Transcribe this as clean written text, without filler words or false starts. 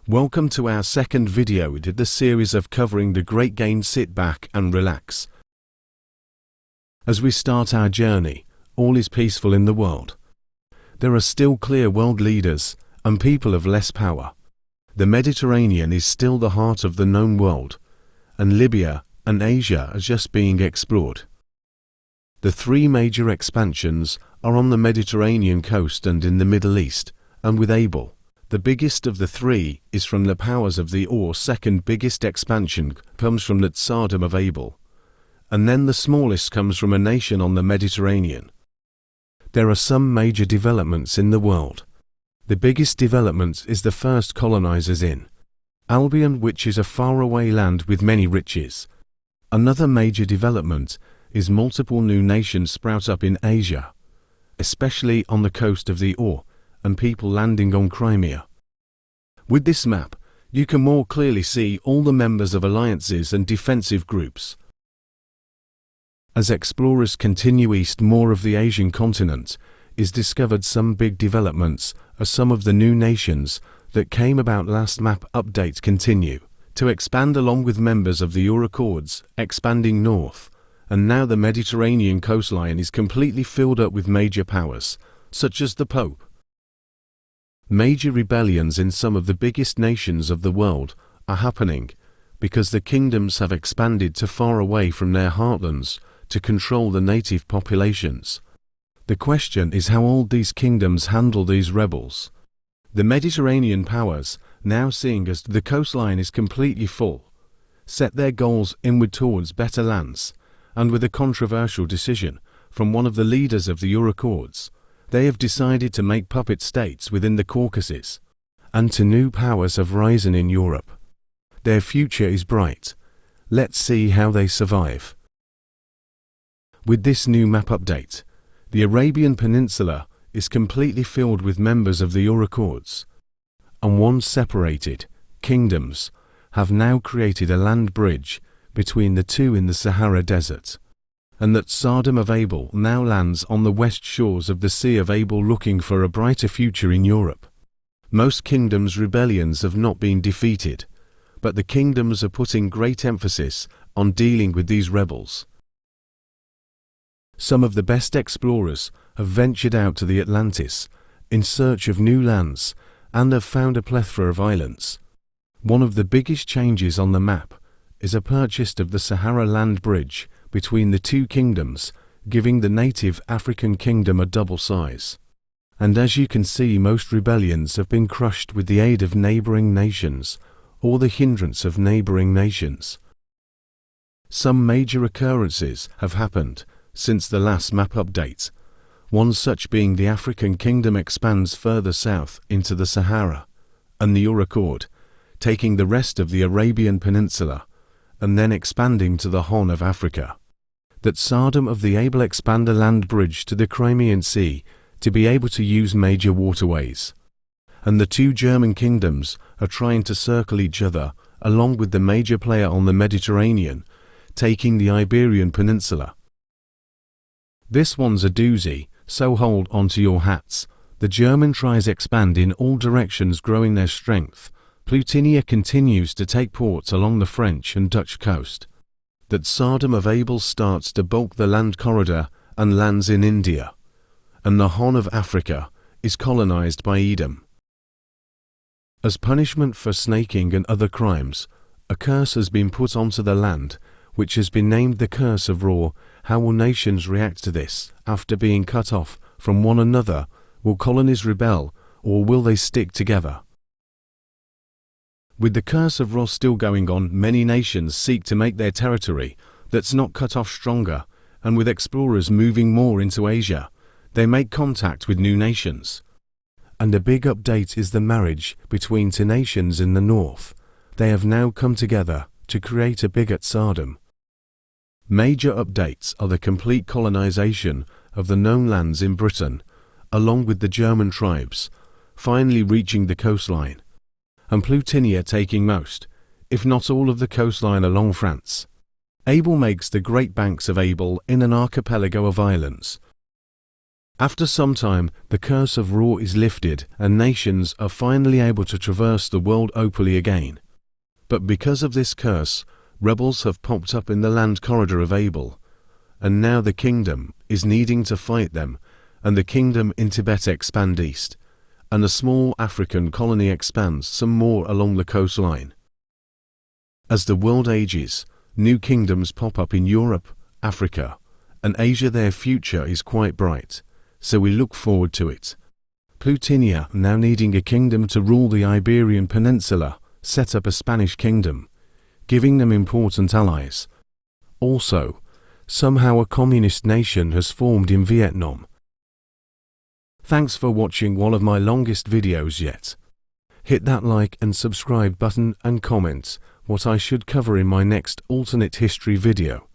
Welcome to our second video in the series of covering the Great Game. Sit back and relax. As we start our journey, all is peaceful in the world. There are still clear world leaders and people of less power. The Mediterranean is still the heart of the known world, and Libya and Asia are just being explored. The three major expansions are on the Mediterranean coast and in the Middle East, and with Able. The biggest of the three is from the powers of the second biggest expansion comes from the Tsardom of Able, and then the smallest comes from a nation on the Mediterranean. There are some major developments in the world. The biggest development is the first colonizers in Albion, which is a faraway land with many riches. Another major development is multiple new nations sprout up in Asia, especially on the coast of the and people landing on Crimea. With this map, you can more clearly see all the members of alliances and defensive groups. As explorers continue east, more of the Asian continent is discovered. Some big developments are some of the new nations that came about last map update continue to expand along with members of the Accords, expanding north, and now the Mediterranean coastline is completely filled up with major powers, such as the Pope. Major rebellions in some of the biggest nations of the world are happening because the kingdoms have expanded too far away from their heartlands to control the native populations. The question is how all these kingdoms handle these rebels. The Mediterranean powers, now seeing as the coastline is completely full, set their goals inward towards better lands, and with a controversial decision from one of the leaders of the Accords, they have decided to make puppet states within the Caucasus, and two new powers have risen in Europe. Their future is bright. Let's see how they survive. With this new map update, the Arabian Peninsula is completely filled with members of the Accords, and once separated kingdoms have now created a land bridge between the two in the Sahara Desert, and that Tsardom of Able now lands on the west shores of the Sea of Able, looking for a brighter future in Europe. Most kingdoms' rebellions have not been defeated, but the kingdoms are putting great emphasis on dealing with these rebels. Some of the best explorers have ventured out to the Atlantis in search of new lands and have found a plethora of islands. One of the biggest changes on the map is a purchase of the Sahara land bridge between the two kingdoms, giving the native African kingdom a double size. And as you can see, most rebellions have been crushed with the aid of neighboring nations or the hindrance of neighboring nations. Some major occurrences have happened since the last map update, one such being the African kingdom expands further south into the Sahara, and the Accord, taking the rest of the Arabian Peninsula, and then expanding to the Horn of Africa. That Tsardom of the Able expand a land bridge to the Crimean Sea to be able to use major waterways. And the two German kingdoms are trying to circle each other along with the major player on the Mediterranean, taking the Iberian Peninsula. This one's a doozy, so hold onto your hats. The German tries expand in all directions, growing their strength. Plutinia continues to take ports along the French and Dutch coast. That Tsardom of Able starts to bulk the land corridor and lands in India, and the Horn of Africa is colonized by Edom. As punishment for snaking and other crimes, a curse has been put onto the land, which has been named the Curse of Ra. How will nations react to this after being cut off from one another? Will colonies rebel, or will they stick together? With the Curse of Ra still going on, many nations seek to make their territory that's not cut off stronger, and with explorers moving more into Asia, they make contact with new nations. And a big update is the marriage between two nations in the north. They have now come together to create a bigger Tsardom. Major updates are the complete colonization of the known lands in Britain, along with the German tribes, finally reaching the coastline, and Plutinia taking most, if not all of the coastline along France. Able makes the Great Banks of Able in an archipelago of islands. After some time, the curse of Ra is lifted and nations are finally able to traverse the world openly again. But because of this curse, rebels have popped up in the land corridor of Abel, and now the kingdom is needing to fight them, and the kingdom in Tibet expand east, and a small African colony expands some more along the coastline. As the world ages, new kingdoms pop up in Europe, Africa, and Asia. Their future is quite bright, so we look forward to it. Plutinia, now needing a kingdom to rule the Iberian Peninsula, set up a Spanish kingdom, giving them important allies. Also, somehow a communist nation has formed in Vietnam. Thanks for watching one of my longest videos yet. Hit that like and subscribe button and comment what I should cover in my next alternate history video.